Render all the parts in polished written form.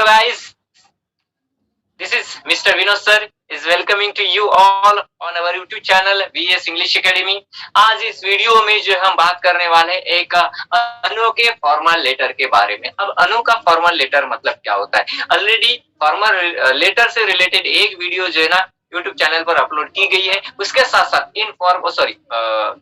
Hello guys, this is Mr. Vinod sir is welcoming to you all on our YouTube channel VS English Academy। आज इस video में जो हम बात करने वाले एक अनु के फॉर्मल लेटर के बारे में। अब अनु का फॉर्मल लेटर मतलब क्या होता है? ऑलरेडी फॉर्मल लेटर से रिलेटेड एक वीडियो जो है ना YouTube चैनल पर अपलोड की गई है। उसके साथ साथ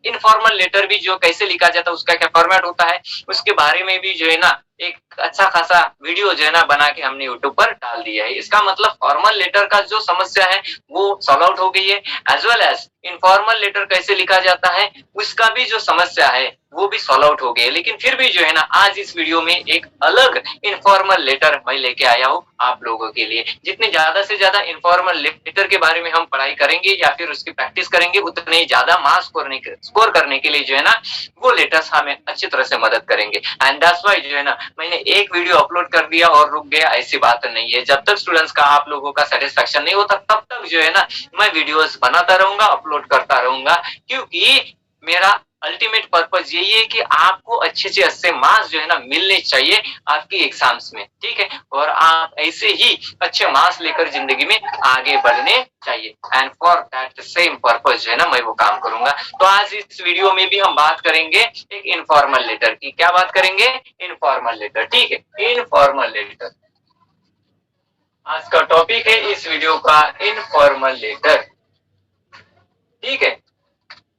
इनफॉर्मल लेटर भी जो कैसे लिखा जाता है, उसका क्या फॉर्मेट होता है, उसके बारे में भी जो है ना एक अच्छा खासा वीडियो जो है ना बना के हमने यूट्यूब पर डाल दिया है। इसका मतलब फॉर्मल लेटर का जो समस्या है वो सॉल्व आउट हो गई है, as well as informal letter कैसे लिखा जाता है उसका भी जो समस्या है वो भी सॉल्व आउट हो गई है। लेकिन फिर भी जो है ना आज इस वीडियो में एक अलग इनफॉर्मल लेटर मैं लेके आया हूँ आप लोगों के लिए। जितने ज्यादा से ज्यादा इनफॉर्मल लेटर के बारे में हम पढ़ाई करेंगे या फिर उसकी प्रैक्टिस करेंगे, उतने ज्यादा मार्क्स स्कोर करने के लिए जो है ना वो लेटर्स हमें अच्छी तरह से मदद करेंगे। एंड दैट्स व्हाई जो है ना मैंने एक वीडियो अपलोड कर दिया और रुक गया, ऐसी बात नहीं है। जब तक स्टूडेंट्स का आप लोगों का सेटिस्फेक्शन नहीं होता तब तक जो है ना मैं वीडियोस बनाता रहूंगा, अपलोड करता रहूंगा, क्योंकि मेरा अल्टीमेट पर्पज यही है कि आपको अच्छे से अच्छे मार्क्स जो है ना मिलने चाहिए आपकी एग्जाम्स में, ठीक है। और आप ऐसे ही अच्छे मार्क्स लेकर जिंदगी में आगे बढ़ने चाहिए। And for that same purpose जो है ना मैं वो काम करूंगा। तो आज इस वीडियो में भी हम बात करेंगे एक इनफॉर्मल लेटर की। क्या बात करेंगे? इनफॉर्मल लेटर, ठीक है। इनफॉर्मल लेटर आज का टॉपिक है इस वीडियो का, इनफॉर्मल लेटर, ठीक है।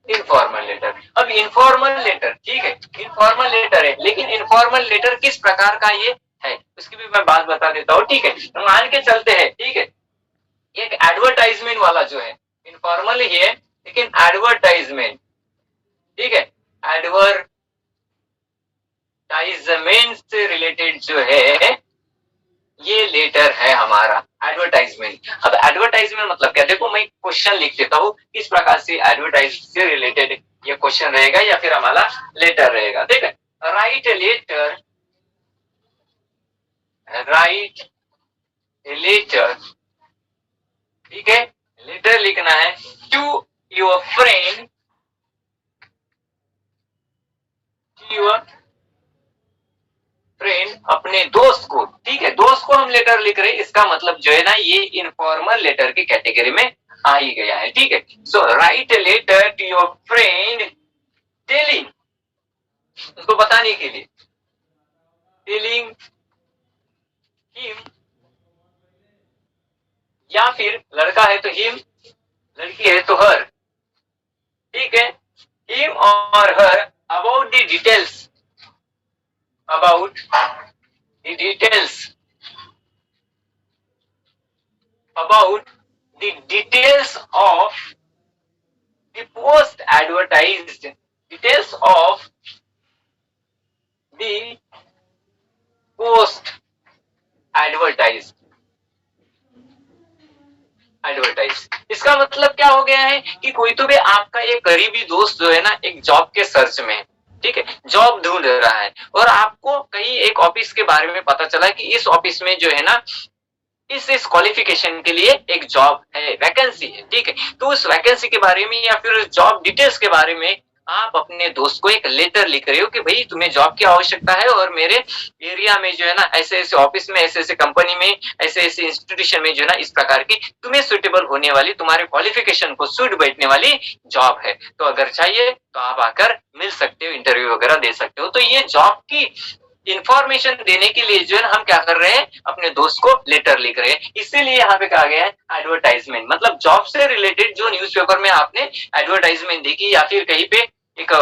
Informal letter. अब इनफॉर्मल लेटर, ठीक है, इनफॉर्मल लेटर है, लेकिन इनफॉर्मल लेटर किस प्रकार का ये है उसकी भी मैं बात बता देता हूँ, ठीक है। तो मान के चलते हैं, ठीक है, एक एडवर्टाइजमेंट वाला जो है इनफॉर्मल ही है लेकिन एडवर्टाइजमेंट, ठीक है, एडवर्टाइजमेंट से रिलेटेड जो है ये लेटर है हमारा एडवर्टाइजमेंट। अब एडवर्टाइजमेंट मतलब क्या? देखो मैं क्वेश्चन लिख देता हूँ किस प्रकार से एडवर्टाइज से रिलेटेड ये क्वेश्चन रहेगा या फिर हमारा लेटर रहेगा, ठीक है। राइट लेटर, ठीक है, लेटर लिखना है टू योर फ्रेंड, अपने दोस्त को, ठीक है, दोस्त को हम लेटर लिख रहे हैं, इसका मतलब जो है ना ये इनफॉर्मल लेटर की कैटेगरी में आ ही गया है, ठीक है। So write letter to your friend telling, उसको बताने के लिए, टेलिंग हिम, या फिर लड़का है तो हिम, लड़की है तो हर, ठीक है, हिम और her about the details, about the details, about the details of the post advertised, details of the post advertised, इसका मतलब क्या हो गया है कि कोई तो भी आपका एक करीबी दोस्त जो है ना एक जॉब के सर्च में है, ठीक है, जॉब ढूंढ रहा है और आपको कहीं एक ऑफिस के बारे में पता चला कि इस ऑफिस में जो है ना इस क्वालिफिकेशन के लिए एक जॉब है, वैकेंसी है, ठीक है। तो उस वैकेंसी के बारे में या फिर जॉब डिटेल्स के बारे में आप अपने दोस्त को एक लेटर लिख रहे हो कि भाई तुम्हें जॉब की आवश्यकता है और मेरे एरिया में जो है ना ऐसे ऐसे ऑफिस में, ऐसे ऐसे कंपनी में, ऐसे ऐसे इंस्टीट्यूशन में जो है ना इस प्रकार की तुम्हें सुटेबल होने वाली, तुम्हारे क्वालिफिकेशन को सूट बैठने वाली जॉब है, तो अगर चाहिए तो आप आकर मिल सकते हो, इंटरव्यू वगैरह दे सकते हो। तो ये जॉब की इंफॉर्मेशन देने के लिए जो है ना हम क्या कर रहे हैं, अपने दोस्त को लेटर लिख रहे हैं। इसीलिए यहाँ पे कहा गया है एडवर्टाइजमेंट, मतलब जॉब से रिलेटेड जो न्यूज़पेपर में आपने एडवर्टाइजमेंट देखी या फिर कहीं पे एक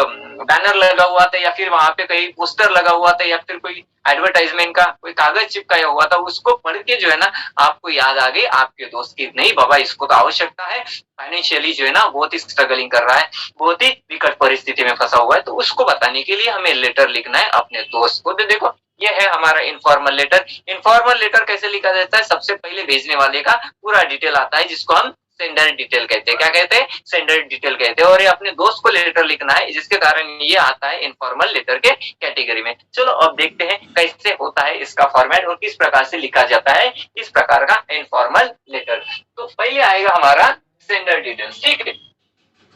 बैनर लगा हुआ था या फिर वहां पे कहीं पोस्टर लगा हुआ था या फिर कोई एडवर्टाइजमेंट का कोई कागज चिपकाया हुआ था, उसको पढ़ के जो है ना आपको याद आ गई आपके दोस्त की, नहीं बाबा इसको तो आवश्यकता है, फाइनेंशियली जो है ना बहुत ही स्ट्रगलिंग कर रहा है, बहुत ही विकट परिस्थिति में फंसा हुआ है, तो उसको बताने के लिए हमें लेटर लिखना है अपने दोस्त को। तो देखो ये है हमारा इनफॉर्मल लेटर। इनफॉर्मल लेटर कैसे लिखा जाता है? सबसे पहले भेजने वाले का पूरा डिटेल आता है जिसको हम सेंडर डिटेल कहते हैं। क्या कहते हैं? सेंडर डिटेल कहते हैं। और ये अपने दोस्त को लेटर लिखना है जिसके कारण ये आता है इनफॉर्मल लेटर के कैटेगरी में। चलो अब देखते हैं कैसे होता है इसका फॉर्मेट और किस प्रकार से लिखा जाता है इस प्रकार का इनफॉर्मल लेटर। तो पहले आएगा हमारा सेंडर डिटेल्स, ठीक है,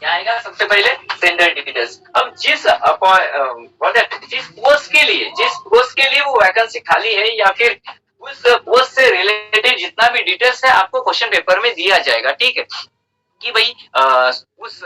क्या आएगा सबसे पहले? Sender details. अब जिस पोस्ट के लिए वो वैकेंसी खाली है या फिर उस पोस्ट से जितना भी डिटेल्स है आपको क्वेश्चन पेपर में दिया जाएगा, ठीक है, कि भाई उस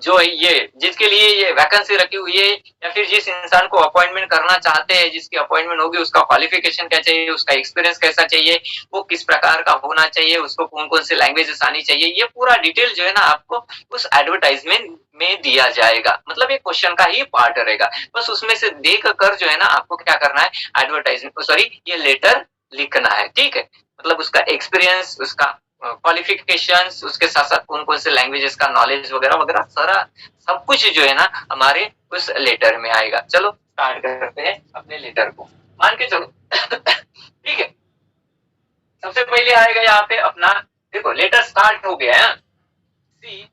जो है ये जिसके लिए ये वैकेंसी रखी हुई है या फिर जिस इंसान को अपॉइंटमेंट करना चाहते हैं, जिसकी अपॉइंटमेंट होगी, उसका क्वालिफिकेशन क्या चाहिए, उसका एक्सपीरियंस कैसा चाहिए, वो किस प्रकार का होना चाहिए, उसको कौन कौन से लैंग्वेजेस आनी चाहिए, ये पूरा डिटेल जो है ना आपको उस एडवर्टाइजमेंट में दिया जाएगा। मतलब ये क्वेश्चन का ही पार्ट रहेगा, बस उसमें से देख कर जो है ना आपको क्या करना है, एडवर्टाइजमेंट सॉरी ये लेटर लिखना है, ठीक है। मतलब उसका एक्सपीरियंस, उसका क्वालिफिकेशंस, उसके साथ साथ कौन कौन से लैंग्वेजेस का नॉलेज वगैरह वगैरह सारा सब कुछ जो है ना हमारे उस लेटर में आएगा। चलो स्टार्ट करते हैं अपने लेटर को, मान के चलो ठीक है। सबसे पहले आएगा यहाँ पे अपना, देखो लेटर स्टार्ट हो गया है, सी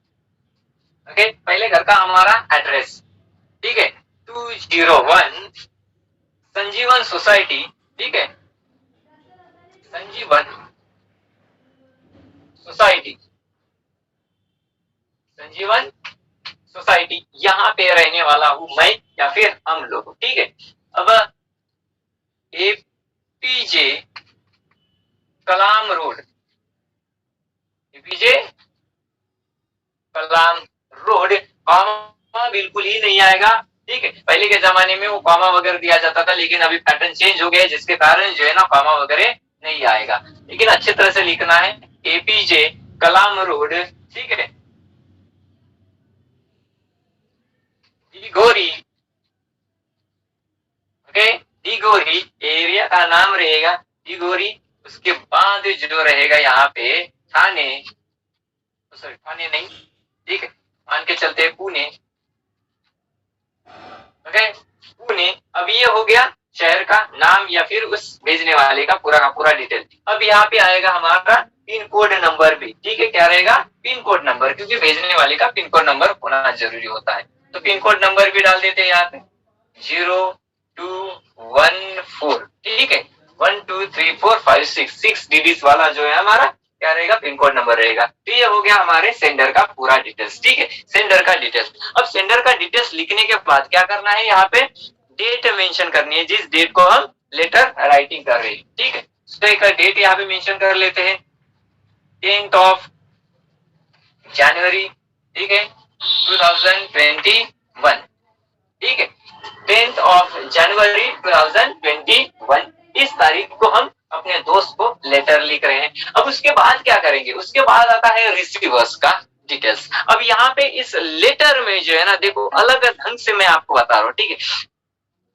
ओके, पहले घर का हमारा एड्रेस, ठीक है, 201 संजीवन सोसाइटी, ठीक है, संजीवन सोसाइटी, संजीवन सोसाइटी, यहाँ पे रहने वाला हूं मैं या फिर हम लोग, ठीक है। अब एपीजे कलाम रोड, एपीजे कलाम रोड, कॉमा बिल्कुल ही नहीं आएगा, ठीक है। पहले के जमाने में वो कॉमा वगैरह दिया जाता था, लेकिन अभी पैटर्न चेंज हो गया जिसके कारण जो है ना कॉमा वगैरह नहीं आएगा, लेकिन अच्छे तरह से लिखना है, एपीजे कलाम रोड, ठीक है, दिगोरी, ओके, दिगोरी एरिया का नाम रहेगा दिगोरी। उसके बाद जो रहेगा यहाँ पे थाने, सॉरी थाने नहीं, ठीक है, मान के चलते पुणे, ओके, पुणे। अब ये हो गया शहर का नाम या फिर उस भेजने वाले का पूरा डिटेल। अब यहाँ पे आएगा हमारा पिन कोड नंबर भी, ठीक है, क्या रहेगा, पिन कोड नंबर, क्योंकि भेजने वाले का पिन कोड नंबर होना जरूरी होता है, तो पिन कोड नंबर भी डाल देते हैं यहाँ पे 0214, ठीक है, 123456 डिजिट वाला जो है हमारा क्या रहेगा, पिन कोड नंबर रहेगा। तो ये हो गया हमारे सेंडर का पूरा डिटेल्स, ठीक है, सेंडर का डिटेल्स। अब सेंडर का डिटेल्स लिखने के बाद क्या करना है, यहाँ पे डेट मेंशन करनी है, जिस डेट को हम लेटर राइटिंग कर रहे हैं, ठीक है। तो एक डेट यहाँ पे मेंशन कर लेते हैं, 10th ऑफ जनवरी, ठीक है, 2021, ठीक है, 10th ऑफ जनवरी 2021, इस तारीख को हम अपने दोस्त को लेटर लिख रहे हैं। अब उसके बाद क्या करेंगे, उसके बाद आता है रिसीवर्स का डिटेल्स। अब यहाँ पे इस लेटर में जो है ना देखो अलग ढंग से मैं आपको बता रहा हूँ, ठीक है,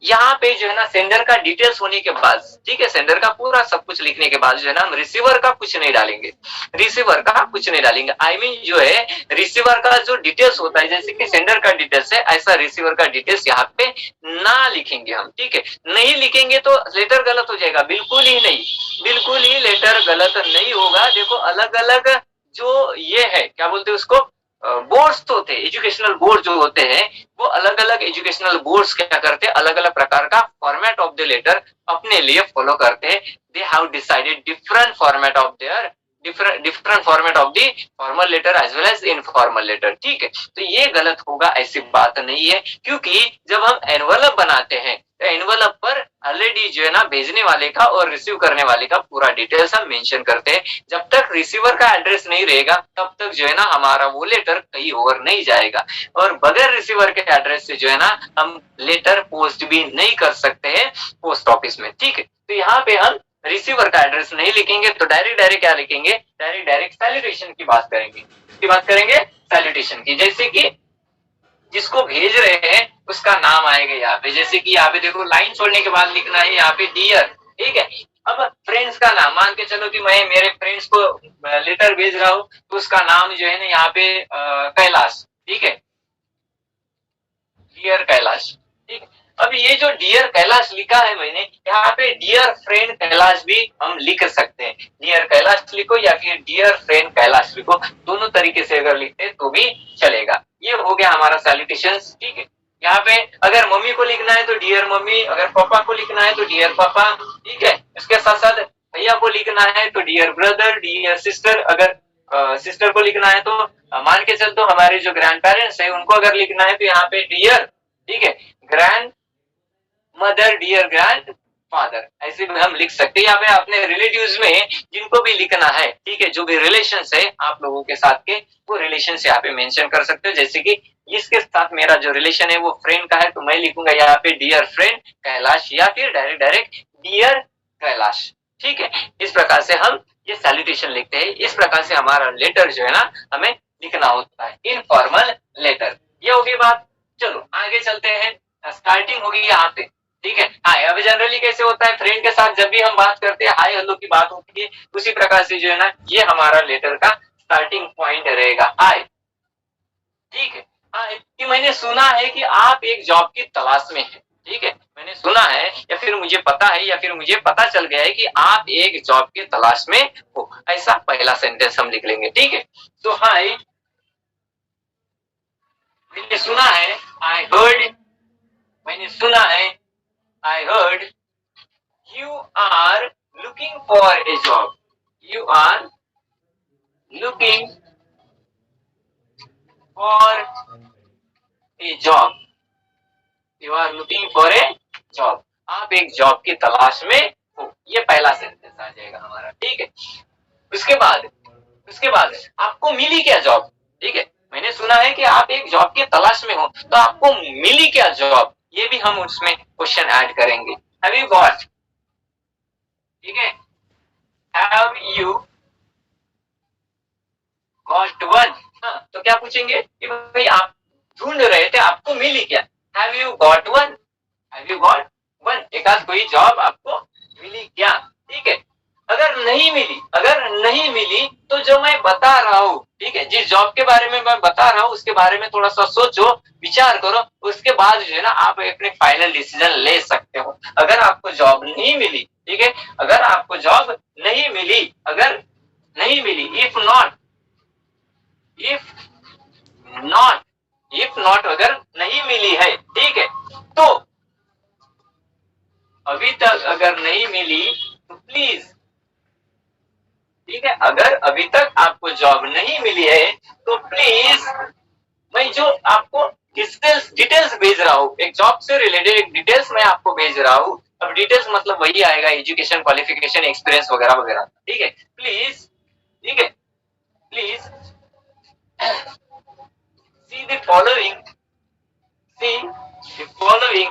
यहाँ पे जो है ना सेंडर का डिटेल्स होने के बाद, ठीक है, सेंडर का पूरा सब कुछ लिखने के बाद जो है ना हम रिसीवर का कुछ नहीं डालेंगे, रिसीवर का कुछ नहीं डालेंगे। आई मीन जो है रिसीवर का जो डिटेल्स होता है, जैसे कि सेंडर का डिटेल्स है, ऐसा रिसीवर का डिटेल्स यहाँ पे ना लिखेंगे हम, ठीक है। नहीं लिखेंगे तो लेटर गलत हो जाएगा, बिल्कुल ही नहीं, बिल्कुल ही लेटर गलत नहीं होगा। देखो अलग अलग जो ये है क्या बोलते हैं उसको, बोर्ड्स होते हैं, एजुकेशनल बोर्ड जो होते हैं, वो अलग अलग एजुकेशनल बोर्ड्स क्या करते हैं, अलग अलग प्रकार का फॉर्मेट ऑफ द लेटर अपने लिए फॉलो करते हैं। They have decided different format of their different format of the formal letter as well as informal letter, ठीक है। तो ये गलत होगा ऐसी बात नहीं है, क्योंकि जब हम एनवलप बनाते हैं तो एनवलप पर ऑलरेडी जो है ना भेजने वाले का और रिसीव करने वाले का पूरा डिटेल्स हम मेंशन करते हैं। जब तक रिसीवर का एड्रेस नहीं रहेगा तब तक जो है ना हमारा वो लेटर कहीं और नहीं जाएगा, और बगैर रिसीवर के एड्रेस से जो है ना हम लेटर पोस्ट भी नहीं कर सकते हैं पोस्ट ऑफिस में, ठीक है। तो यहाँ पे हम रिसीवर का एड्रेस नहीं लिखेंगे, तो डायरेक्ट क्या लिखेंगे, डायरेक्ट सैल्यूटेशन की बात करेंगे, इसकी बात करेंगे सैल्यूटेशन की। जैसे कि जिसको भेज रहे हैं उसका नाम आएगा यहाँ पे, जैसे कि यहाँ पे देखो लाइन छोड़ने के बाद लिखना है यहाँ पे डियर, ठीक है। अब फ्रेंड्स का नाम, मान के चलो कि मैं मेरे फ्रेंड्स को लेटर भेज रहा हूँ, तो उसका नाम जो है ना यहाँ पे कैलाश, ठीक है, डियर कैलाश, ठीक है। अब ये जो डियर कैलाश लिखा है मैंने, यहाँ पे डियर फ्रेंड कैलाश भी हम लिख सकते हैं, डियर कैलाश लिखो या फिर डियर फ्रेंड कैलाश लिखो, दोनों तरीके से अगर लिखते हैं तो भी चलेगा। ये हो गया हमारा सैल्यूटेशन, ठीक है। यहाँ पे अगर मम्मी को लिखना है तो डियर मम्मी, अगर पापा को लिखना है तो डियर पापा, ठीक है। इसके साथ साथ भैया को लिखना है तो डियर ब्रदर, डियर सिस्टर, अगर सिस्टर को लिखना है तो मान के चल तो हमारे जो ग्रैंड पेरेंट्स है उनको अगर लिखना है तो यहाँ पे डियर, ठीक है, grandmother, dear grandfather, ऐसे में हम लिख सकते हैं। या फिर अपने रिलेटिव्स में जिनको भी लिखना है, ठीक है, जो भी रिलेशन है आप लोगों के साथ के, वो रिलेशन यहाँ पे मेंशन कर सकते हो। जैसे कि इसके साथ मेरा जो रिलेशन है वो फ्रेंड का है, तो मैं लिखूंगा यहाँ पे डियर फ्रेंड कैलाश, या फिर डायरेक्ट डायरेक्ट डियर कैलाश, ठीक है। इस प्रकार से हम ये सैल्यूटेशन लिखते हैं। इस प्रकार से हमारा लेटर जो है ना हमें लिखना होता है, इनफॉर्मल लेटर। ये होगी बात। चलो आगे चलते हैं। स्टार्टिंग होगी यहाँ पे, ठीक है। हाय, अब जनरली कैसे होता है, फ्रेंड के साथ जब भी हम बात करते हैं हाय हेलो की बात होती है, उसी प्रकार से जो है ना ये हमारा लेटर का स्टार्टिंग पॉइंट रहेगा, हाय, ठीक है। हाय कि मैंने सुना है कि आप एक जॉब की तलाश में हैं, ठीक है। मैंने सुना है या फिर मुझे पता है या फिर मुझे पता चल गया है कि आप एक जॉब की तलाश में हो, ऐसा पहला सेंटेंस हम लिख लेंगे, ठीक है। तो हाय, मैंने सुना है, आई हर्ड, मैंने सुना है, I heard, you are looking for a job, you are looking for a job, you are looking for a job, आप एक जॉब की तलाश में हो। ये पहला सेंटेंस आ जाएगा हमारा, ठीक है। उसके बाद आपको मिली क्या जॉब, ठीक है। मैंने सुना है कि आप एक जॉब की तलाश में हो, तो आपको मिली क्या जॉब, ये भी हम उसमें क्वेश्चन ऐड करेंगे। हैव यू गॉट, ठीक है, हैव यू गॉट वन। हाँ, तो क्या पूछेंगे कि भाई आप ढूंढ रहे थे, आपको मिली क्या, have you got one, have you got one, एक आध कोई जॉब आपको मिली क्या, ठीक है। अगर नहीं मिली तो जो मैं बता रहा हूँ, ठीक है, जिस जॉब के बारे में मैं बता रहा हूँ उसके बारे में थोड़ा सा सोचो, विचार करो, उसके बाद जो है ना आप अपने फाइनल डिसीजन ले सकते हो। अगर आपको जॉब नहीं मिली, ठीक है, अगर आपको जॉब नहीं मिली, अगर नहीं मिली, इफ नॉट, इफ नॉट अगर नहीं मिली है, ठीक है, तो अभी तक अगर नहीं मिली तो प्लीज, ठीक है, अगर अभी तक आपको जॉब नहीं मिली है तो प्लीज, मैं जो आपको डिटेल्स भेज रहा हूँ, एक जॉब से रिलेटेड एक डिटेल्स मैं आपको भेज रहा हूँ। अब डिटेल्स मतलब वही आएगा, एजुकेशन, क्वालिफिकेशन, एक्सपीरियंस वगैरह वगैरह, ठीक है। प्लीज, ठीक है, please see the following, see the following,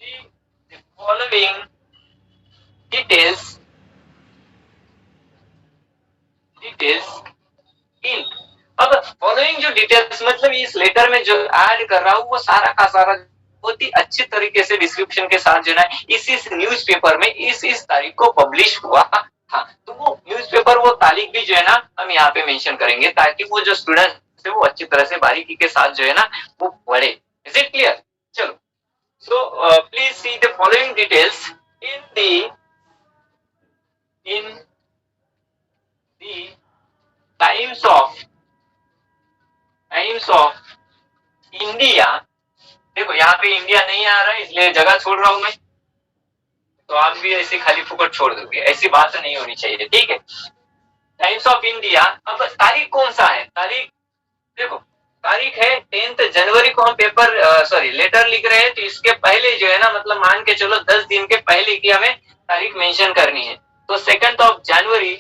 see the following details in। अब फॉलोइंग जो डिटेल्स मतलब इस लेटर में जो ऐड कर रहा हूँ वो सारा का सारा बहुत ही अच्छे तरीके से डिस्क्रिप्शन के साथ जो है इस न्यूज़पेपर में इस तारीख को पब्लिश हुआ था। तो वो न्यूज़पेपर, वो तारीख भी जो है ना हम यहाँ पे मेंशन करेंगे, ताकि वो जो स्टूडेंट है वो अच्छी तरह से बारीकी के साथ जो है ना वो पढ़े। Is it clear? चलो, so please see the following details in the Times of India. देखो यहाँ पे इंडिया नहीं आ रहा है इसलिए जगह छोड़ रहा हूं मैं, तो आप भी ऐसे खाली फुकट छोड़ दोगे, ऐसी बात नहीं होनी चाहिए, ठीक है। Times of India. अब तारीख कौन सा है, तारीख देखो, तारीख है 10 जनवरी को हम लेटर लिख रहे हैं, तो इसके पहले जो है ना मतलब मान के चलो 10 दिन के पहले की हमें तारीख मेंशन करनी है। तो 2 जनवरी,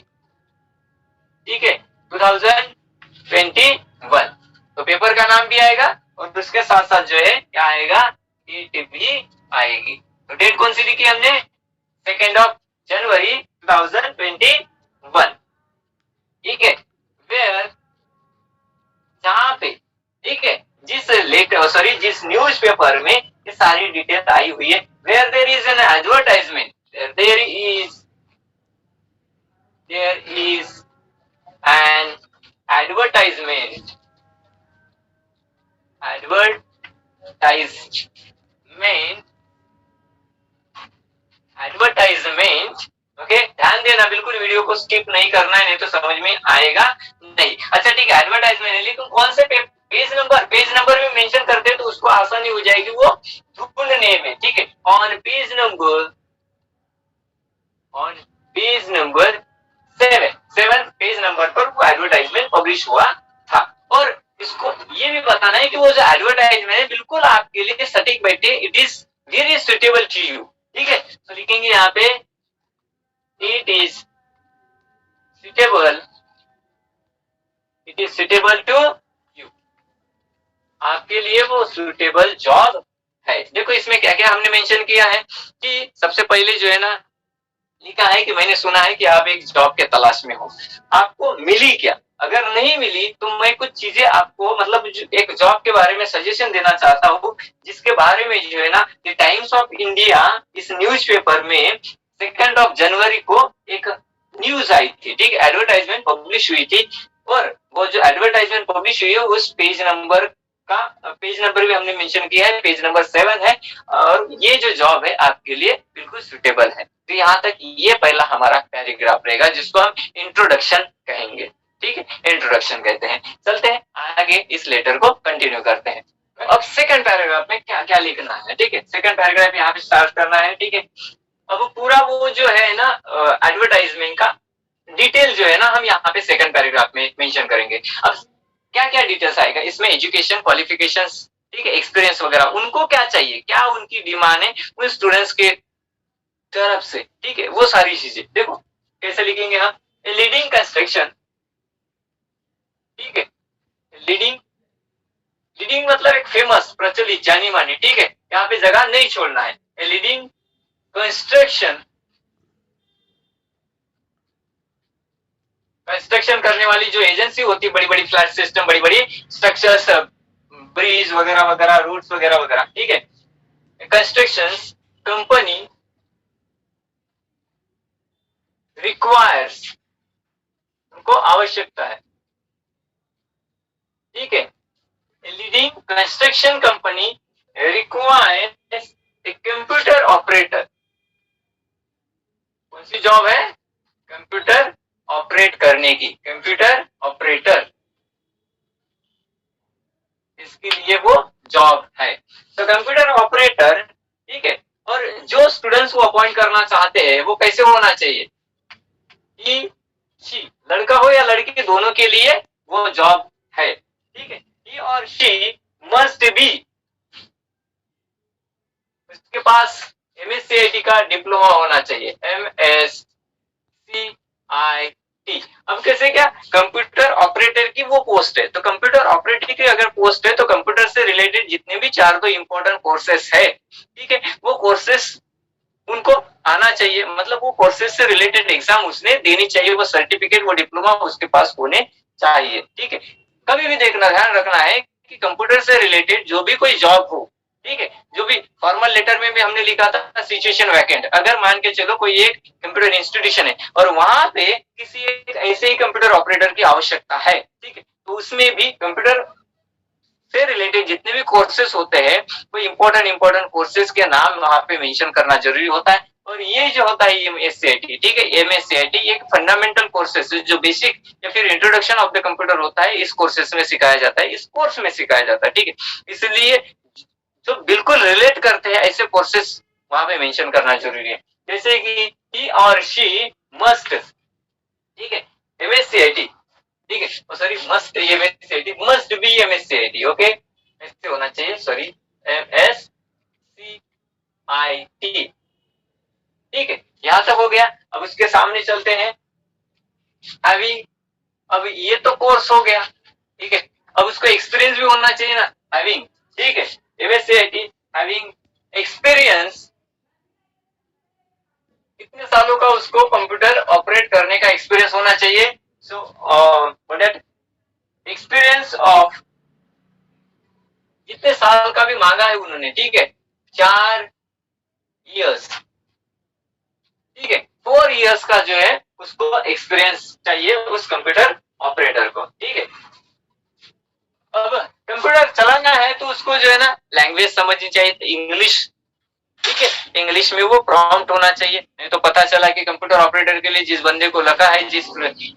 ठीक है, 2021, तो पेपर का नाम भी आएगा और उसके साथ साथ जो है क्या आएगा, डेट भी आएगी। तो डेट कौन सी लिखी हमने, 2 जनवरी 2021, ठीक है। वेयर, जहां पे, ठीक है, जिस न्यूज़पेपर में ये सारी डिटेल आई हुई है, where there is an advertisement, there is an advertisement, okay, ध्यान देना, बिल्कुल वीडियो को स्किप नहीं करना है, नहीं तो समझ में आएगा नहीं। अच्छा ठीक है, एडवर्टाइजमेंट है, लेकिन कौन से पेज नंबर भी मेंशन करते तो उसको आसानी हो जाएगी वो ढूंढने में, ठीक है। On page number 7 page number पर वो एडवर्टाइजमेंट पब्लिश हुआ था। और इसको ये भी बताना है कि वो जो एडवर्टाइजमेंट है बिल्कुल आपके लिए सटीक बैठे, it is very suitable to you. ठीक है, तो लिखेंगे यहाँ पे it is suitable, it is suitable to you, आपके लिए वो सुटेबल जॉब है। देखो इसमें क्या क्या हमने मेंशन किया है कि सबसे पहले जो है ना लिखा है कि मैंने सुना है कि आप एक जॉब के तलाश में हो, आपको मिली क्या? अगर नहीं मिली तो मैं कुछ चीजें आपको मतलब एक जॉब के बारे में सजेशन देना चाहता हूँ, जिसके बारे में जो है ना द टाइम्स ऑफ इंडिया इस न्यूज़पेपर में 2 जनवरी को एक न्यूज आई थी, ठीक, एडवर्टाइजमेंट पब्लिश हुई थी। और वो जो एडवर्टाइजमेंट पब्लिश हुई है उस पेज नंबर भी हमने मेंशन किया है, पेज नंबर 7 है। और ये जो जॉब है आपके लिए बिल्कुल सुटेबल है। तो यहाँ तक ये पहला हमारा पैराग्राफ रहेगा जिसको हम इंट्रोडक्शन कहेंगे। ठीक है, इंट्रोडक्शन कहते हैं। चलते हैं आगे इस लेटर को कंटिन्यू करते हैं। अब सेकंड पैराग्राफ में क्या क्या लिखना है, ठीक है, सेकंड पैराग्राफ यहाँ पे स्टार्ट करना है। ठीक है, अब पूरा वो जो है ना एडवर्टाइजमेंट का डिटेल जो है ना हम यहाँ पे सेकंड पैराग्राफ में मेंशन करेंगे। अब क्या क्या डिटेल्स आएगा इसमें, एजुकेशन क्वालिफिकेशंस, ठीक है, एक्सपीरियंस वगैरह, उनको क्या चाहिए, क्या उनकी डिमांड है उन स्टूडेंट्स के तरफ से, ठीक है, वो सारी चीजें देखो कैसे लिखेंगे हम। लीडिंग कंस्ट्रक्शन, ठीक है, लीडिंग, लीडिंग मतलब एक फेमस प्रचलित जानी मानी, ठीक है, यहाँ पे जगह नहीं छोड़ना है। लीडिंग कंस्ट्रक्शन, कंस्ट्रक्शन करने वाली जो एजेंसी होती है, बड़ी बड़ी फ्लैट सिस्टम, बड़ी बड़ी स्ट्रक्चर्स, ब्रिज वगैरह वगैरह, रूट्स वगैरह वगैरह, ठीक है, कंस्ट्रक्शन कंपनी रिक्वायर्स, उनको आवश्यकता है, ठीक है, leading construction company requires a computer operator. कौन सी जॉब है? कंप्यूटर ऑपरेट करने की, कंप्यूटर ऑपरेटर, इसके लिए वो जॉब है। तो कंप्यूटर ऑपरेटर, ठीक है, और जो स्टूडेंट्स को अपॉइंट करना चाहते हैं वो कैसे होना चाहिए? ही शी, लड़का हो या लड़की, दोनों के लिए वो जॉब है, ठीक है। ही और शी मस्ट बी, उसके पास MSCIT का डिप्लोमा होना चाहिए, MSCIT। अब कैसे क्या, कंप्यूटर ऑपरेटर की वो पोस्ट है, तो कंप्यूटर ऑपरेटर की अगर पोस्ट है तो कंप्यूटर से रिलेटेड जितने भी 4 इंपॉर्टेंट कोर्सेस है, ठीक है, वो कोर्सेस उनको आना चाहिए, मतलब वो कोर्सेज से रिलेटेड एग्जाम उसने देनी चाहिए, वो सर्टिफिकेट, वो डिप्लोमा उसके पास होने चाहिए, ठीक है। कभी भी देखना, ध्यान रखना है कि कंप्यूटर से रिलेटेड जो भी कोई जॉब हो, ठीक है, जो भी फॉर्मल लेटर में भी हमने लिखा था सिचुएशन वैकेंट, अगर मान के चलो कोई एक कंप्यूटर इंस्टीट्यूशन है और वहां पे किसी एक ऐसे ही कंप्यूटर ऑपरेटर की आवश्यकता है, ठीक है, तो उसमें भी कंप्यूटर से रिलेटेड जितने भी कोर्सेस होते हैं वो इंपॉर्टेंट कोर्सेज के नाम वहां पे मेंशन करना जरूरी होता है। और ये जो होता है MSCIT, ठीक है, MSCIT एक फंडामेंटल कोर्सेस जो बेसिक या फिर इंट्रोडक्शन ऑफ द कंप्यूटर होता है, इस कोर्सेस में सिखाया जाता है, इस कोर्स में सिखाया जाता है, ठीक है। इसलिए जो बिल्कुल रिलेट करते हैं ऐसे कोर्सेस वहां पे मेंशन करना जरूरी है, जैसे कि ही और शी मस्ट, ठीक है, MSCIT, ठीक है, sorry must MSCIT, must be MSCIT, okay, ऐसे होना चाहिए, सॉरी MSCIT, ठीक है, यहां तक हो गया। अब उसके सामने चलते हैं, अभी अब ये तो कोर्स हो गया, ठीक है, अब उसको एक्सपीरियंस भी होना चाहिए ना, हैविंग, ठीक है, MSCIT हैविंग एक्सपीरियंस, कितने सालों का उसको कंप्यूटर ऑपरेट करने का एक्सपीरियंस होना चाहिए। सो दैट एक्सपीरियंस ऑफ, जितने साल का भी मांगा है उन्होंने, ठीक है, 4 इयर्स, ठीक है, 4 इयर्स का जो है उसको एक्सपीरियंस चाहिए उस कंप्यूटर ऑपरेटर को, ठीक है। अब कंप्यूटर चलाना है तो उसको जो है ना लैंग्वेज समझनी चाहिए, इंग्लिश, ठीक है, इंग्लिश में वो प्रॉम्प्ट होना चाहिए। नहीं तो पता चला कि कंप्यूटर ऑपरेटर के लिए जिस बंदे को रखा है, जिस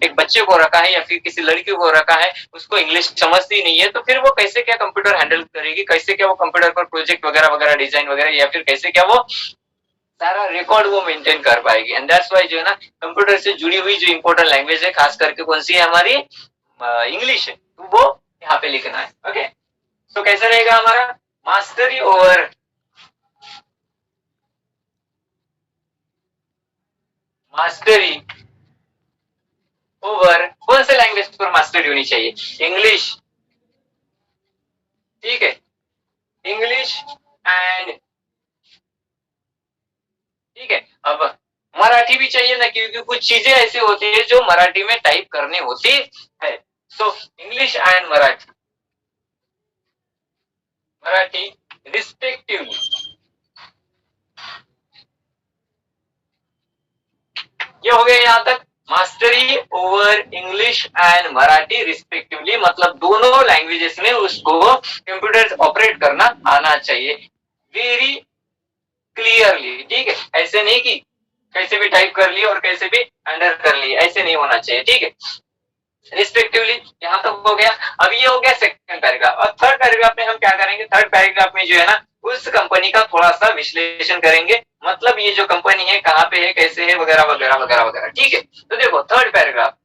एक बच्चे को रखा है या फिर किसी लड़की को रखा है, उसको इंग्लिश समझती नहीं है, तो फिर वो कैसे क्या कंप्यूटर हैंडल करेगी, कैसे क्या वो कंप्यूटर पर प्रोजेक्ट वगैरह वगैरह डिजाइन वगैरह, या फिर कैसे क्या वो सारा रिकॉर्ड वो मेंटेन कर पाएगी। एंड दैट्स व्हाई जो है ना कंप्यूटर से जुड़ी हुई जो इंपॉर्टेंट लैंग्वेज है, खास करके कौन सी है हमारी, इंग्लिश है, तो वो यहाँ पे लिखना है। ओके, तो कैसे रहेगा हमारा मास्टरी ओवर मास्टरी ओवर कौन से लैंग्वेज पर मास्टरी होनी चाहिए? इंग्लिश, ठीक है, इंग्लिश एंड, ठीक है। अब मराठी भी चाहिए ना, क्योंकि कुछ चीजें ऐसी होती है जो मराठी में टाइप करनी होती है। So English and Marathi, Marathi respectively, ये हो गया यहाँ तक mastery over English and Marathi respectively, मतलब दोनों लैंग्वेजेस में उसको कंप्यूटर ऑपरेट करना आना चाहिए वेरी क्लियरली, ठीक है। ऐसे नहीं कि कैसे भी टाइप कर लिया और कैसे भी अंडर कर लिया, ऐसे नहीं होना चाहिए, ठीक है। रिस्पेक्टिवली यहाँ तक हो गया। अब ये हो गया सेकंड पैराग्राफ। और थर्ड पैराग्राफ में हम क्या करेंगे? थर्ड पैराग्राफ में जो है ना, उस कंपनी का थोड़ा सा विश्लेषण करेंगे, मतलब ये जो कंपनी है कहाँ पे है, कैसे है, वगैरह वगैरह वगैरह वगैरह, ठीक है। तो देखो थर्ड पैराग्राफ,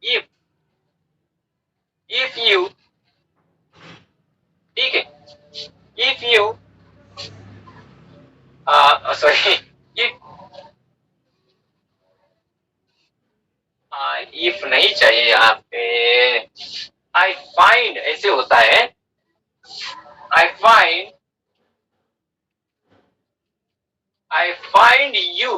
इफ यू, ठीक है, if you, sorry, if, if नहीं चाहिए यहाँ पे, आई फाइंड ऐसे होता है, I find, I find you,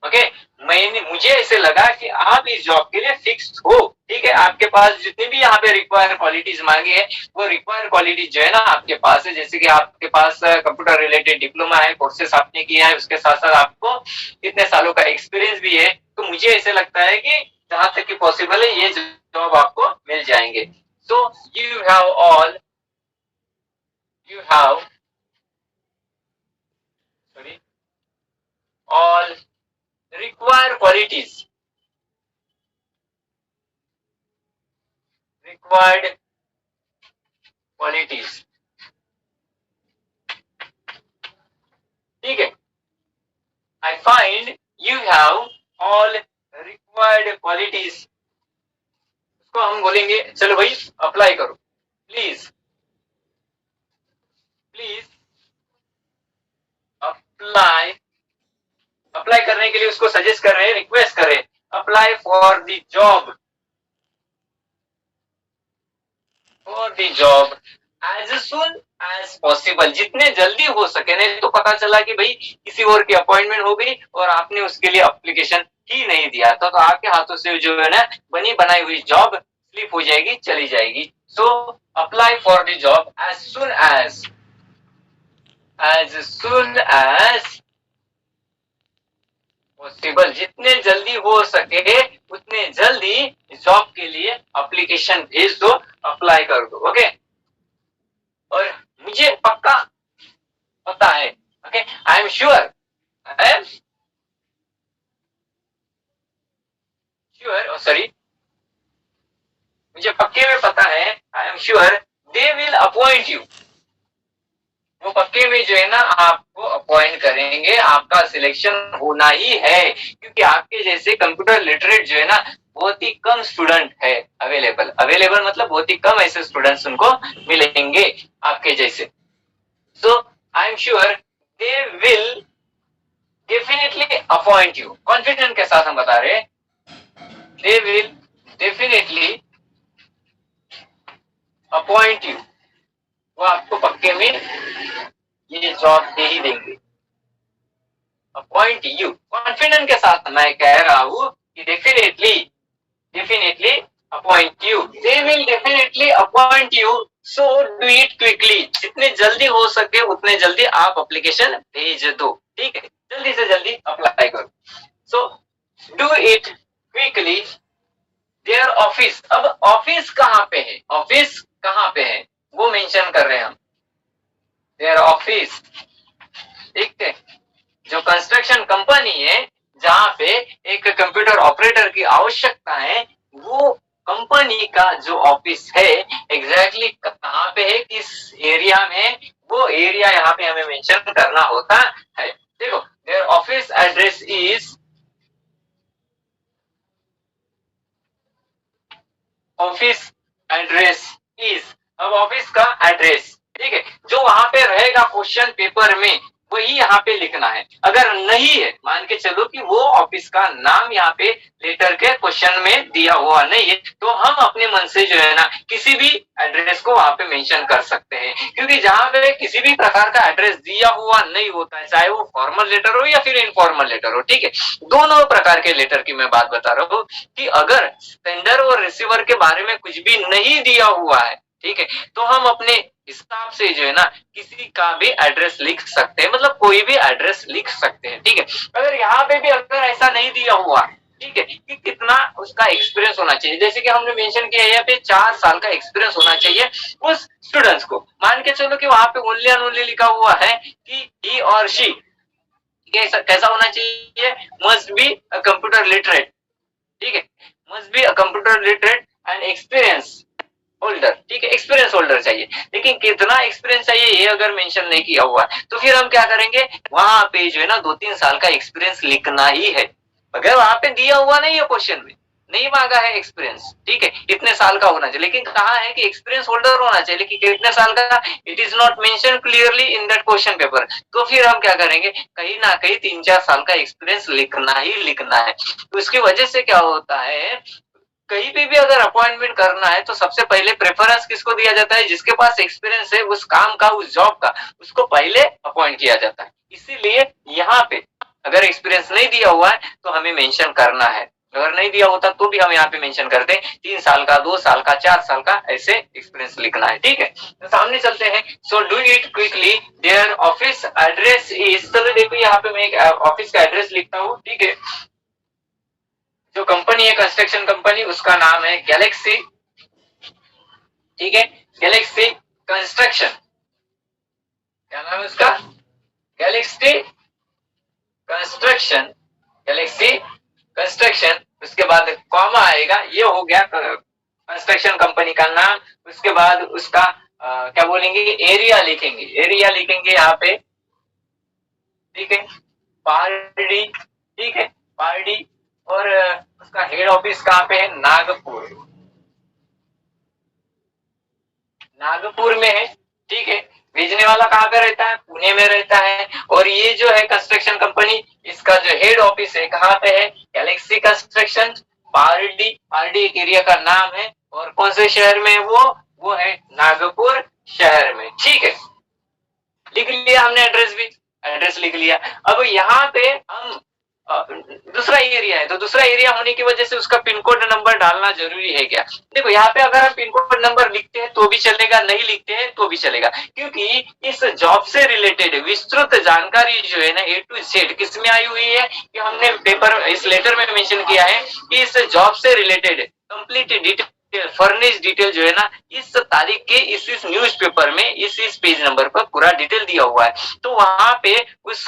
okay, मैंने, मुझे ऐसे लगा कि आप इस जॉब के लिए फिक्स्ड हो, ठीक है। आपके पास जितनी भी यहाँ पे रिक्वायर क्वालिटीज मांगी है, वो रिक्वायर क्वालिटीज जो है ना आपके पास है। जैसे कि आपके पास कंप्यूटर रिलेटेड डिप्लोमा है, कोर्सेस आपने किया है, उसके साथ साथ आपको इतने सालों का एक्सपीरियंस भी है। तो मुझे ऐसे लगता है कि जहां तक कि पॉसिबल है ये जॉब आपको मिल जाएंगे। So you have all, you have, sorry, all require qualities, required qualities, ठीक है। I find you have all required qualities, उसको हम बोलेंगे, चलो भाई अप्लाई करो, प्लीज, प्लीज अप्लाई, अप्लाई करने के लिए उसको सजेस्ट कर रहे हैं, रिक्वेस्ट कर रहे हैं, apply for the job, for the job as soon as possible, जितने जल्दी हो सके। नहीं तो पता चला कि भाई किसी और की अपॉइंटमेंट हो गई और आपने उसके लिए एप्लीकेशन ही नहीं दिया था, तो आपके हाथों से जो है ना बनी बनाई हुई जॉब स्लिप हो जाएगी, चली जाएगी। So apply for the job as soon as possible, जितने जल्दी हो सके उतने जल्दी जॉब के लिए एप्लीकेशन भेज दो, अप्लाई कर दो, ओके। और मुझे पक्का पता है, okay, I am sure, I am sure, sorry, मुझे पक्के में पता है, I am sure they will appoint you, वो पक्के में जो है ना आपको अपॉइंट करेंगे, आपका सिलेक्शन होना ही है, क्योंकि आपके जैसे कंप्यूटर लिटरेट जो है ना बहुत ही कम स्टूडेंट है अवेलेबल, अवेलेबल मतलब बहुत ही कम ऐसे स्टूडेंट्स उनको मिलेंगे आपके जैसे। So I am sure they will definitely appoint you, confident के साथ हम बता रहे हैं, they will definitely appoint you, वो आपको पक्के में ये जॉब दे ही देंगे, अपॉइंट यू, कॉन्फिडेंट के साथ मैं कह रहा हूं कि definitely, definitely appoint you, they will definitely appoint you, so do it quickly, जितने जल्दी हो सके उतने जल्दी आप एप्लीकेशन भेज दो, ठीक है, जल्दी से जल्दी अप्लाई करो। सो do it quickly, their office, अब ऑफिस कहाँ पे है, ऑफिस कहाँ पे है वो मेंशन कर रहे हैं हम, देयर ऑफिस, ठीक है। जो कंस्ट्रक्शन कंपनी है जहां पे एक कंप्यूटर ऑपरेटर की आवश्यकता है, वो कंपनी का जो ऑफिस है एग्जैक्टली कहाँ पे है, किस एरिया में, वो एरिया यहाँ पे हमें मेंशन करना होता है। देखो their office address is, office address is, अब ऑफिस का एड्रेस, ठीक है, जो वहां पे रहेगा क्वेश्चन पेपर में वही यहाँ पे लिखना है। अगर नहीं है, मान के चलो कि वो ऑफिस का नाम यहाँ पे लेटर के क्वेश्चन में दिया हुआ नहीं है, तो हम अपने मन से जो है ना किसी भी एड्रेस को वहां पे मेंशन कर सकते हैं, क्योंकि जहां पे किसी भी प्रकार का एड्रेस दिया हुआ नहीं होता है, चाहे वो फॉर्मल लेटर हो या फिर इनफॉर्मल लेटर हो, ठीक है, दोनों प्रकार के लेटर की मैं बात बता रहा हूँ कि अगर सेंडर और रिसीवर के बारे में कुछ भी नहीं दिया हुआ है, ठीक है, तो हम अपने हिसाब से जो है ना किसी का भी एड्रेस लिख सकते हैं, मतलब कोई भी एड्रेस लिख सकते हैं, ठीक है। अगर यहाँ पे भी अगर ऐसा नहीं दिया हुआ है, ठीक है, कि कितना उसका एक्सपीरियंस होना चाहिए, जैसे कि हमने मेंशन किया यहाँ पे 4 साल का एक्सपीरियंस होना चाहिए उस स्टूडेंट्स को। मान के चलो कि वहां पे ओनली एंड ओनली लिखा हुआ है कि ही और शी कैसा होना चाहिए, मस्ट बी कंप्यूटर लिटरेट, ठीक है, must be computer literate and experience holder, ठीक है, एक्सपीरियंस होल्डर चाहिए। लेकिन कितना एक्सपीरियंस चाहिए ये अगर मेंशन नहीं किया हुआ है तो फिर हम क्या करेंगे, वहां पे जो है ना 2-3 साल का एक्सपीरियंस लिखना ही है। अगर वहां पे दिया हुआ नहीं है, क्वेश्चन में नहीं मांगा है एक्सपीरियंस, ठीक है, इतने साल का होना चाहिए, लेकिन कहा है कि एक्सपीरियंस होल्डर होना चाहिए, लेकिन कितने साल का, it is not mention clearly in that question paper, तो फिर हम क्या करेंगे, कहीं ना कहीं 3-4 साल का एक्सपीरियंस लिखना ही लिखना है। तो इसकी वजह से क्या होता है, कहीं पे भी अगर अपॉइंटमेंट करना है तो सबसे पहले प्रेफरेंस किसको दिया जाता है, जिसके पास एक्सपीरियंस है उस काम का, उस जॉब का, उसको पहले अपॉइंट किया जाता है। इसीलिए यहाँ पे अगर एक्सपीरियंस नहीं दिया हुआ है तो हमें मेंशन करना है, अगर नहीं दिया होता तो भी हम यहाँ पे मेंशन करते हैं 3 साल का, 2 साल का, 4 साल का, ऐसे एक्सपीरियंस लिखना है, ठीक है। तो सामने चलते हैं, सो do it quickly, their office address is, चलो देखो यहाँ पे मैं एक ऑफिस का एड्रेस लिखता हूँ, ठीक है। जो कंपनी है कंस्ट्रक्शन कंपनी, उसका नाम है गैलेक्सी, ठीक है, गैलेक्सी कंस्ट्रक्शन, क्या नाम है उसका, गैलेक्सी कंस्ट्रक्शन, गैलेक्सी कंस्ट्रक्शन, उसके बाद कॉमा आएगा, ये हो गया कंस्ट्रक्शन कंपनी का नाम। उसके बाद उसका क्या बोलेंगे, एरिया लिखेंगे, एरिया लिखेंगे यहाँ पे, ठीक है, पारडी, ठीक है, पारडी, और उसका हेड ऑफिस कहाँ पे है, नागपुर, नागपुर में है, ठीक है। भेजने वाला कहाँ पे रहता है, पुणे में रहता है। और ये जो है कंस्ट्रक्शन कंपनी, इसका जो हेड ऑफिस है कहाँ पे है, गैलेक्सी कंस्ट्रक्शन, पारडी, पारडी एक एरिया का नाम है, और कौन से शहर में है वो है नागपुर शहर में, ठीक है। लिख लिया हमने एड्रेस भी, एड्रेस लिख लिया। अब यहाँ पे हम दूसरा एरिया है, तो दूसरा एरिया होने की वजह से उसका पिन कोड नंबर डालना जरूरी है क्या, देखो यहाँ पे अगर हम पिन कोड नंबर लिखते हैं तो भी चलेगा, नहीं लिखते हैं तो भी चलेगा, क्योंकि इस जॉब से रिलेटेड विस्तृत जानकारी जो है ना A to Z किस में आई हुई है, कि हमने पेपर इस लेटर में मेंशन किया है कि इस जॉब से related complete detail, furnish detail जो है ना इस तारीख के इस न्यूज़पेपर में इस पेज नंबर पर पूरा डिटेल दिया हुआ है। तो वहां पे उस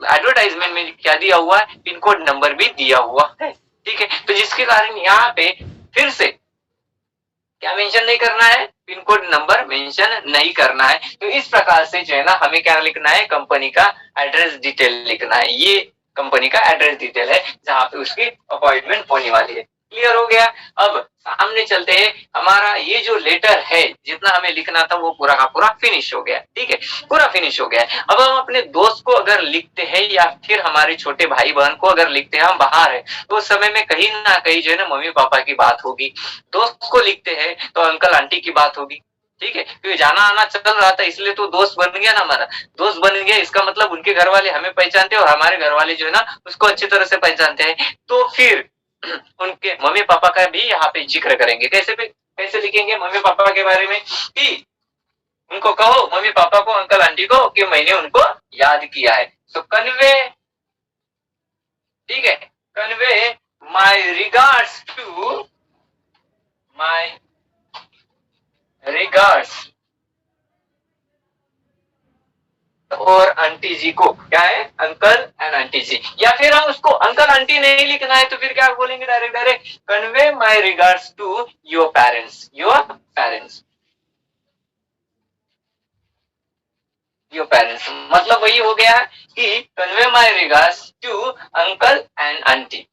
एडवर्टाइजमेंट में क्या दिया हुआ है, पिन कोड नंबर भी दिया हुआ है, ठीक है। तो जिसके कारण यहाँ पे फिर से क्या मेंशन नहीं करना है, पिन कोड नंबर मेंशन नहीं करना है। तो इस प्रकार से जो है ना हमें क्या लिखना है, कंपनी का एड्रेस डिटेल लिखना है, ये कंपनी का एड्रेस डिटेल है जहां पे उसकी अपॉइंटमेंट होने वाली है। क्लियर हो गया। अब सामने चलते हैं, हमारा ये जो लेटर है जितना हमें लिखना था वो पूरा का पूरा फिनिश हो गया, ठीक है, पूरा फिनिश हो गया है। अब हम अपने दोस्त को अगर लिखते हैं या फिर हमारे छोटे भाई बहन को अगर लिखते हैं, हम बाहर है तो उस समय में कहीं ना कहीं जो है ना मम्मी पापा की बात होगी, दोस्त को लिखते हैं तो अंकल आंटी की बात होगी, ठीक है, क्योंकि जाना आना चल रहा था इसलिए तो दोस्त बन गया ना, हमारा दोस्त बन गया, इसका मतलब उनके घर वाले हमें पहचानते हैं और हमारे घर वाले जो है ना उसको अच्छी तरह से पहचानते हैं। तो फिर उनके मम्मी पापा का भी यहाँ पे जिक्र करेंगे, कैसे लिखेंगे मम्मी पापा के बारे में, कि उनको कहो मम्मी पापा को, अंकल आंटी को, कि मैंने उनको याद किया है। सो कन्वे, ठीक है, convey my regards to, my regards, और आंटी जी को, क्या है, अंकल एंड आंटी जी। या फिर हम उसको अंकल आंटी नहीं लिखना है तो फिर क्या बोलेंगे, direct direct convey my regards to your parents, your parents, your parents, मतलब वही हो गया कि convey my regards to uncle and aunty,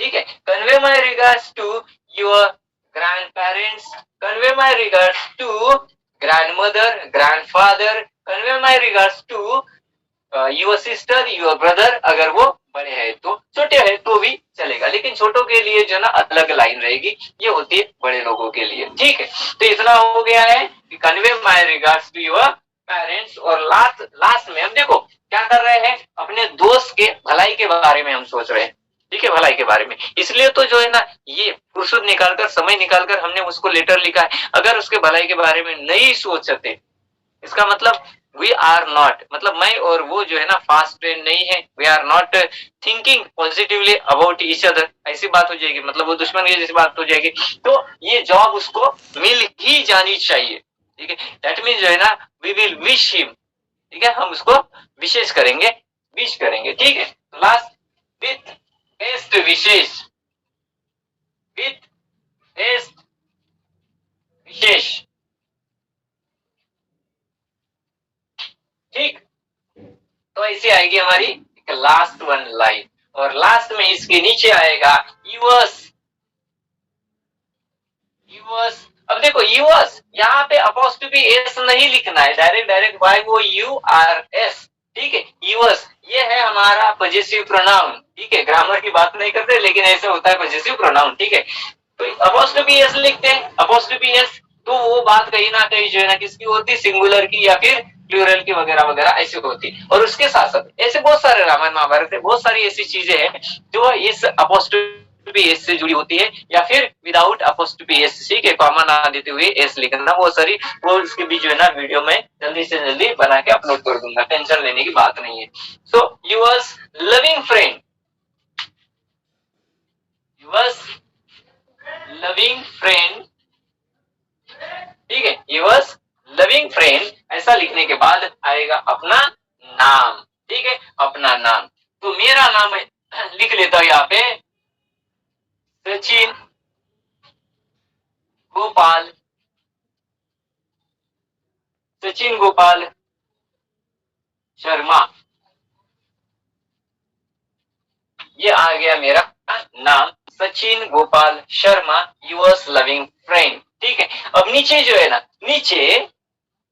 ठीक है, convey my regards to your grandparents, convey my regards to grandmother, grandfather, convey my regards to your sister, your brother, अगर वो बड़े हैं तो, छोटे हैं तो भी चलेगा, लेकिन छोटों के लिए जो ना अलग लाइन रहेगी, ये होती है बड़े लोगों के लिए, ठीक है। तो इतना हो गया है कि convey my regards to your parents, और लास्ट में हम देखो क्या कर रहे हैं, अपने दोस्त के भलाई के बारे में हम सोच रहे हैं, ठीक है, भलाई के बारे में। इसलिए तो जो है ना, ये फुर्सत निकालकर, समय निकालकर हमने उसको लेटर लिखा है। अगर उसके भलाई के बारे में नहीं सोचते, इसका मतलब वी आर नॉट, मतलब मैं और वो जो है ना फास्ट फ्रेंड नहीं है, we are not thinking positively about each other, ऐसी बात हो जाएगी, मतलब वो दुश्मन की जैसी बात हो जाएगी। तो ये जॉब उसको मिल ही जानी चाहिए, ठीक है। दैट मीन जो है ना, वी विल विश हिम, ठीक है, हम उसको विशेष करेंगे, विश करेंगे, ठीक है। Last, with best wishes, with best wishes, ठीक। तो ऐसे आएगी हमारी लास्ट वन लाइन, और लास्ट में इसके नीचे आएगा यूएस, यूएस। अब देखो यूएस, यहाँ पे अपोस्ट्रोफी एस नहीं लिखना है, डायरेक्ट वाई वो यू आर एस, ठीक है। यूएस ये है हमारा पॉजेसिव प्रोनाउन, ठीक है, ग्रामर की बात नहीं करते, लेकिन ऐसे होता है पॉजेसिव प्रोनाउन, ठीक है। तो अपोस्ट्रोफी एस लिखते हैं, अपोस्ट्रोफी एस, तो वो बात कहीं ना कहीं जो है ना किसकी होती, सिंगुलर की या फिर प्लूरल की वगैरह वगैरह ऐसी होती। और उसके साथ साथ ऐसे बहुत सारे रामायण महाभारत है, बहुत सारी ऐसी चीजें हैं जो इस अपोस्ट्रोफी एस से जुड़ी होती है, या फिर विदाउट अपोस्ट्रोफी एस, ठीक है, कॉमा ना देते हुए एस लिखना, वो सारी, वो उसके भी जो है ना वीडियो में जल्दी से जल्दी बना के अपलोड कर दूंगा, टेंशन लेने की बात नहीं है। So yours loving friend, yours loving friend, ठीक है, यूअर्स लविंग फ्रेंड, ऐसा लिखने के बाद आएगा अपना नाम, ठीक है, अपना नाम। तो मेरा नाम लिख लेता हूं यहाँ पे, सचिन गोपाल, सचिन गोपाल शर्मा, ये आ गया मेरा नाम, Sachin Gopal Sharma, yours loving friend, ठीक है। अब नीचे जो है ना, नीचे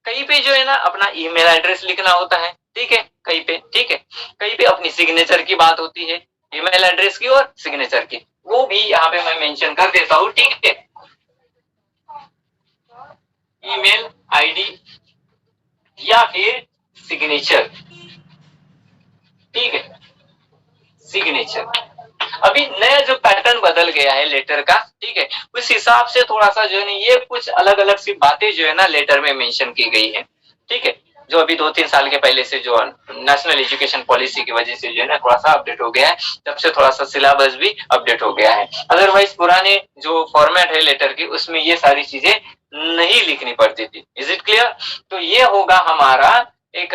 कहीं पे जो है ना अपना ईमेल एड्रेस लिखना होता है, ठीक है, कहीं पे, ठीक है, कहीं पे अपनी सिग्नेचर की बात होती है, ईमेल एड्रेस की और सिग्नेचर की, वो भी यहाँ पे मैं मेंशन कर देता हूँ, ठीक है। ईमेल आईडी या फिर सिग्नेचर, ठीक है, सिग्नेचर। अभी नया जो पैटर्न बदल गया है लेटर का, ठीक है, उस हिसाब से थोड़ा सा जो है ना ये कुछ अलग अलग सी बातें जो है ना लेटर में मेंशन की गई है, ठीक है, जो अभी 2-3 साल के पहले से जो नेशनल एजुकेशन पॉलिसी की वजह से जो है ना थोड़ा सा अपडेट हो गया है, तब से थोड़ा सा सिलेबस भी अपडेट हो गया है। अदरवाइज पुराने जो फॉर्मेट है लेटर की, उसमें ये सारी चीजें नहीं लिखनी पड़ती थी। Is it clear? तो ये होगा हमारा एक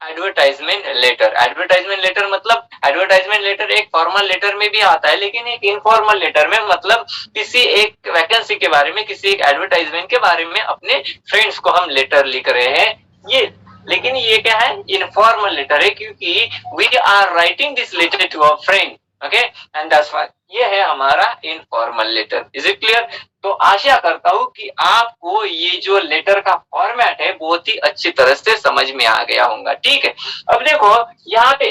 एडवर्टाइजमेंट लेटर। एडवर्टाइजमेंट लेटर मतलब, एडवर्टाइजमेंट लेटर एक फॉर्मल लेटर में भी आता है, लेकिन एक इनफॉर्मल लेटर में, मतलब किसी एक वैकेंसी के बारे में, किसी एक एडवर्टाइजमेंट के बारे में अपने फ्रेंड्स को हम लेटर लिख रहे हैं, ये, लेकिन ये क्या है, इनफॉर्मल लेटर है, क्योंकि we are writing this letter to our friend, okay, and that's why ये है हमारा informal letter. Is it clear? तो आशा करता हूं कि आपको ये जो लेटर का फॉर्मेट है बहुत ही अच्छी तरह से समझ में आ गया होगा, ठीक है। अब देखो यहाँ पे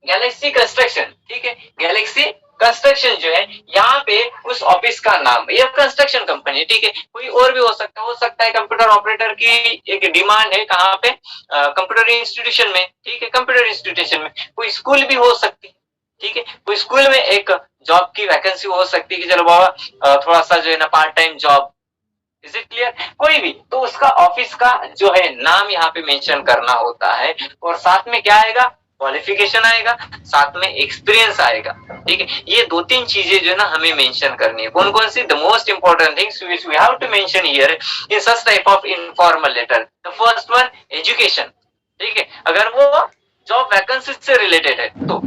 गैलेक्सी कंस्ट्रक्शन, ठीक है, गैलेक्सी कंस्ट्रक्शन जो है, यहाँ पे उस ऑफिस का नाम, ये कंस्ट्रक्शन कंपनी, ठीक है, कोई और भी हो सकता है कंप्यूटर ऑपरेटर की एक डिमांड है, कहाँ पे, कंप्यूटर इंस्टीट्यूशन में, ठीक है, कंप्यूटर इंस्टीट्यूशन में, कोई स्कूल भी हो सकती है, ठीक है, कोई स्कूल में एक जॉब की वैकेंसी हो सकती है कि चलो बाबा थोड़ा सा जो है ना part time job. Is it clear? कोई भी, तो उसका ऑफिस का जो है नाम यहाँ पे मेंशन करना होता है, और साथ में क्या आएगा, क्वालिफिकेशन आएगा, साथ में एक्सपीरियंस आएगा, ठीक है। ये 2-3 चीजें जो है ना हमें मेंशन करनी है। कौन कौन सी? The most important things which we have to mention here in such type of informal letter. The first one, education, ठीक है, अगर वो जॉब वैकेंसी से रिलेटेड है तो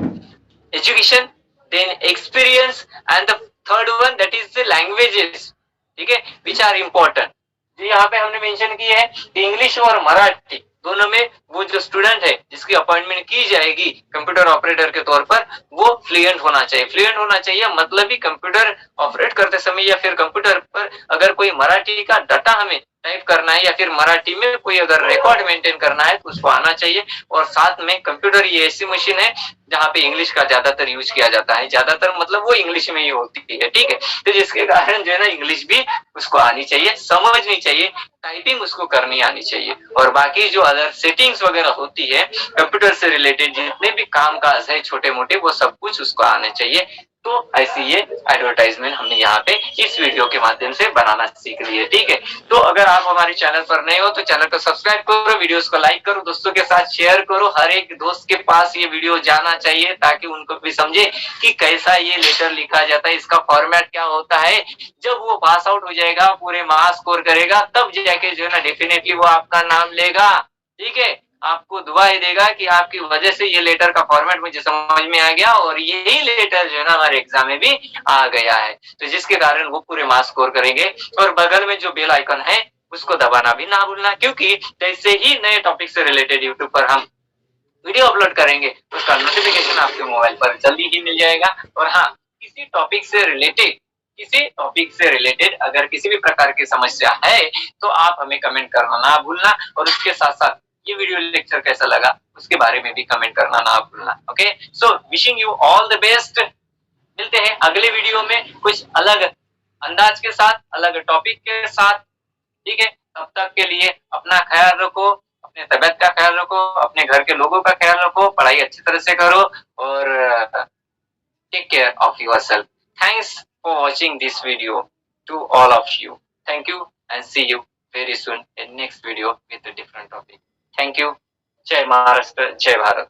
education, then experience, and the third one that is the languages, ठीक है, which are important. जो यहाँ पे हमने मेंशन किए हैं इंग्लिश और मराठी, दोनों में वो जो स्टूडेंट है जिसकी अपॉइंटमेंट की जाएगी कंप्यूटर ऑपरेटर के तौर पर, वो फ्लुएंट होना चाहिए। फ्लुएंट होना चाहिए मतलब ही कंप्यूटर ऑपरेट करते समय या फिर कंप्यूटर पर अगर कोई मराठी का डाटा हमें टाइप करना है या फिर मराठी में कोई अगर रिकॉर्ड मेंटेन करना है तो उसको आना चाहिए। और साथ में कंप्यूटर ये ऐसी मशीन है जहाँ पे इंग्लिश का ज्यादातर यूज किया जाता है, ज्यादातर मतलब वो इंग्लिश में ही होती है, ठीक है। तो जिसके कारण जो है ना इंग्लिश भी उसको आनी चाहिए, समझनी चाहिए, टाइपिंग उसको करनी आनी चाहिए। और बाकी जो अदर सेटिंग्स वगैरह होती है कंप्यूटर से रिलेटेड जितने भी काम काज है छोटे मोटे, वो सब कुछ उसको आने चाहिए। तो ऐसी ये एडवर्टाइजमेंट हमने यहाँ पे इस वीडियो के माध्यम से बनाना सीख ली है, ठीक है। तो अगर आप हमारे चैनल पर नए हो तो चैनल को सब्सक्राइब करो, वीडियोस को लाइक करो, दोस्तों के साथ शेयर करो। हर एक दोस्त के पास ये वीडियो जाना चाहिए ताकि उनको भी समझे कि कैसा ये लेटर लिखा जाता है, इसका फॉर्मेट क्या होता है। जब वो पास आउट हो जाएगा, पूरे मार्क्स स्कोर करेगा, तब जाके जो है ना डेफिनेटली वो आपका नाम लेगा, ठीक है। आपको दुआएं देगा कि आपकी वजह से ये लेटर का फॉर्मेट मुझे समझ में आ गया और यही लेटर जो है ना हमारे एग्जाम में भी आ गया है। तो जिसके कारण वो पूरे मार्क्स स्कोर करेंगे। और बगल में जो बेल आइकन है उसको दबाना भी ना भूलना, क्योंकि जैसे ही नए टॉपिक से रिलेटेड यूट्यूब पर हम वीडियो अपलोड करेंगे तो उसका नोटिफिकेशन आपके मोबाइल पर जल्दी ही मिल जाएगा। और हाँ, किसी टॉपिक से रिलेटेड अगर किसी भी प्रकार की समस्या है तो आप हमें कमेंट करना ना भूलना। और उसके साथ साथ ये वीडियो लेक्चर कैसा लगा उसके बारे में भी कमेंट करना ना भूलना। Okay, so wishing you all the best. मिलते हैं अगले वीडियो में कुछ अलग अंदाज के साथ, अलग टॉपिक के साथ, ठीक है। तब तक के लिए अपना ख्याल रखो, अपने तबीयत का ख्याल रखो, अपने घर के लोगों का ख्याल रखो, पढ़ाई अच्छी तरह से करो और take care of yourself. Thanks for watching this video to all of you. Thank you and see you very soon in next video with a different topic. Thank you. जय महाराष्ट्र, जय भारत।